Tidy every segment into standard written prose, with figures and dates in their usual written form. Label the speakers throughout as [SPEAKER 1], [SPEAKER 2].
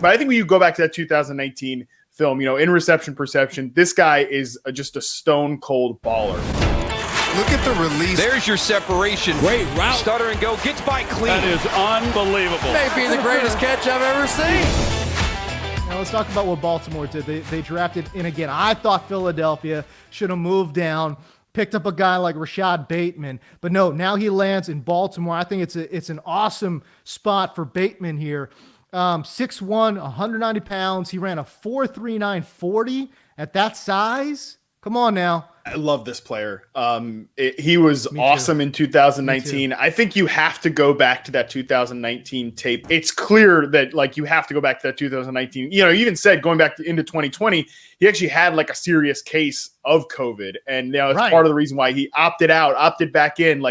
[SPEAKER 1] But I think when you go back to that 2019 film, in reception perception, this guy is just a stone cold baller.
[SPEAKER 2] Look at the release.
[SPEAKER 3] There's your separation.
[SPEAKER 4] Great route.
[SPEAKER 3] Stutter and go. Gets by clean.
[SPEAKER 4] That is unbelievable.
[SPEAKER 3] Maybe the greatest catch I've ever seen.
[SPEAKER 5] Now let's talk about what Baltimore did. They drafted, and again, I thought Philadelphia should have moved down, picked up a guy like Rashod Bateman, but no, now he lands in Baltimore. I think it's an awesome spot for Bateman here. 6'1", 190 pounds. He ran a 4.39 40 at that size. Come on now.
[SPEAKER 1] I love this player. He was awesome in 2019. I think you have to go back to that 2019 tape. It's clear that you have to go back to that 2019. You even said going back into 2020, he actually had a serious case of COVID, and it's part of the reason why he opted back in,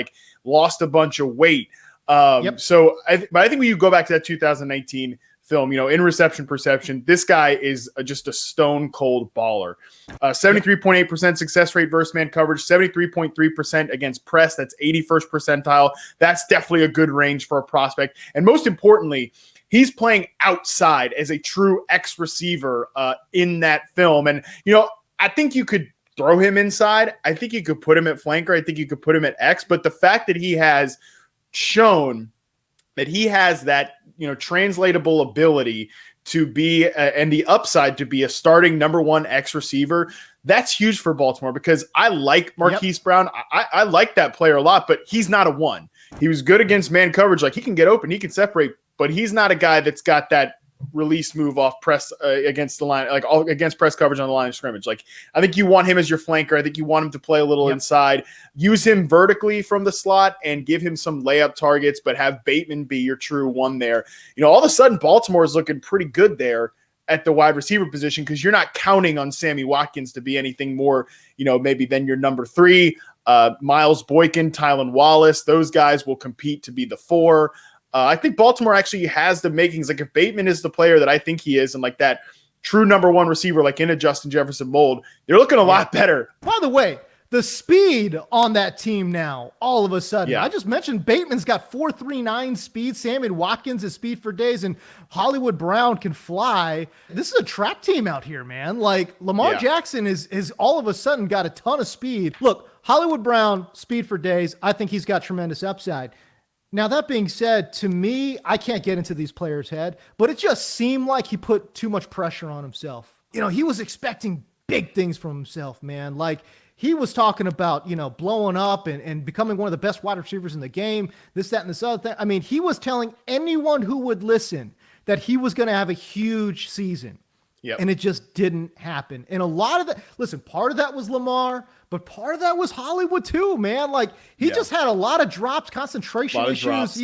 [SPEAKER 1] lost a bunch of weight. So I think when you go back to that 2019 film, in reception perception, this guy is just a stone cold baller. 73.8% success rate versus man coverage, 73.3% against press. That's 81st percentile. That's definitely a good range for a prospect. And most importantly, he's playing outside as a true X receiver in that film. And, I think you could throw him inside. I think you could put him at flanker. I think you could put him at X. But the fact that he has shown that he has that, translatable ability to be and the upside to be a starting number one X receiver, that's huge for Baltimore, because I like Marquise Brown. I like that player a lot, but he's not a one. He was good against man coverage. He can get open, he can separate, but he's not a guy that's got that release move off press against the line, against press coverage on the line of scrimmage. I think you want him as your flanker. I think you want him to play a little inside, use him vertically from the slot and give him some layup targets, but have Bateman be your true one there. All of a sudden Baltimore is looking pretty good there at the wide receiver position, because you're not counting on Sammy Watkins to be anything more, maybe than your number 3. Miles Boykin, Tylan Wallace, those guys will compete to be the 4. I think Baltimore actually has the makings. If Bateman is the player that I think he is, and that true number 1 receiver, in a Justin Jefferson mold, they're looking a lot better.
[SPEAKER 5] By the way, the speed on that team now, all of a sudden, I just mentioned Bateman's got 4.39 speed. Sammy Watkins is speed for days, and Hollywood Brown can fly. This is a track team out here, man. Lamar Jackson is all of a sudden got a ton of speed. Look, Hollywood Brown, speed for days. I think he's got tremendous upside. Now, that being said, to me, I can't get into these players' head, but it just seemed like he put too much pressure on himself. He was expecting big things from himself, man. He was talking about, blowing up and becoming one of the best wide receivers in the game, this, that, and this other thing. I mean, he was telling anyone who would listen that he was going to have a huge season. And it just didn't happen. And a lot of that, listen, part of that was Lamar, but part of that was Hollywood too, man. He just had a lot of drops, concentration issues. He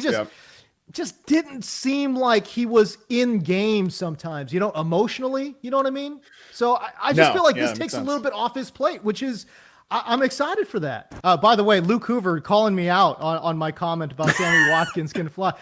[SPEAKER 5] just didn't seem like he was in game sometimes, emotionally, you know what I mean? So I just feel like this takes a little bit off his plate, which is, I'm excited for that. By the way, Luke Hoover calling me out on my comment about Sammy Watkins can fly.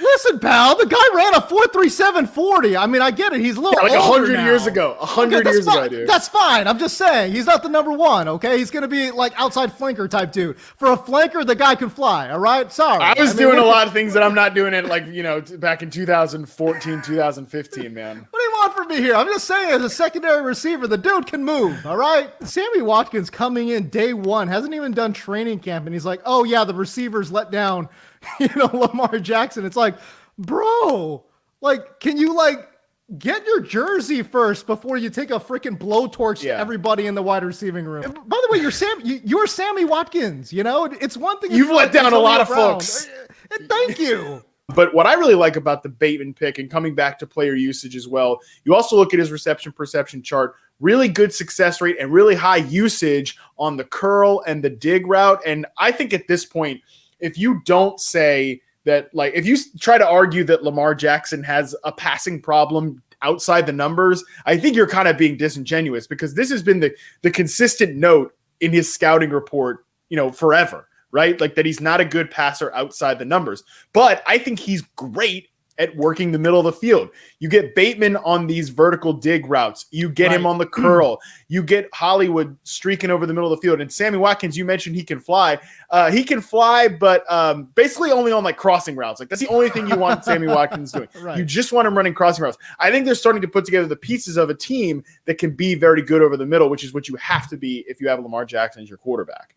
[SPEAKER 5] Listen, pal, the guy ran a 4.37 40. I mean, I get it. He's a little older
[SPEAKER 1] 100
[SPEAKER 5] now.
[SPEAKER 1] years ago. 100 years ago, dude.
[SPEAKER 5] That's fine. I'm just saying he's not the number 1. Okay, he's going to be outside flanker type dude. For a flanker, the guy can fly. All right, sorry.
[SPEAKER 1] I was doing a lot of things that I'm not doing it back in 2014, 2015, man.
[SPEAKER 5] What do you want from me here? I'm just saying, as a secondary receiver, the dude can move. All right, Sammy Watkins coming in day 1, hasn't even done training camp, and he's like, oh yeah, the receivers let down Lamar Jackson. It's bro, can you get your jersey first before you take a freaking blowtorch to everybody in the wide receiving room? And by the way, you're Sammy Watkins. It's one thing
[SPEAKER 1] you've let down a lot of folks.
[SPEAKER 5] Thank you.
[SPEAKER 1] But what I really like about the Bateman pick, and coming back to player usage as well, you also look at his reception perception chart. Really good success rate and really high usage on the curl and the dig route. And I think at this point, if you don't say that, if you try to argue that Lamar Jackson has a passing problem outside the numbers, I think you're kind of being disingenuous, because this has been the consistent note in his scouting report, forever, right? That he's not a good passer outside the numbers. But I think he's great at working the middle of the field. You get Bateman on these vertical dig routes. You get him on the curl. You get Hollywood streaking over the middle of the field. And Sammy Watkins, you mentioned he can fly. But basically only on like crossing routes. Like that's the only thing you want Sammy Watkins doing.
[SPEAKER 5] Right.
[SPEAKER 1] You just want him running crossing routes. I think they're starting to put together the pieces of a team that can be very good over the middle, which is what you have to be if you have Lamar Jackson as your quarterback.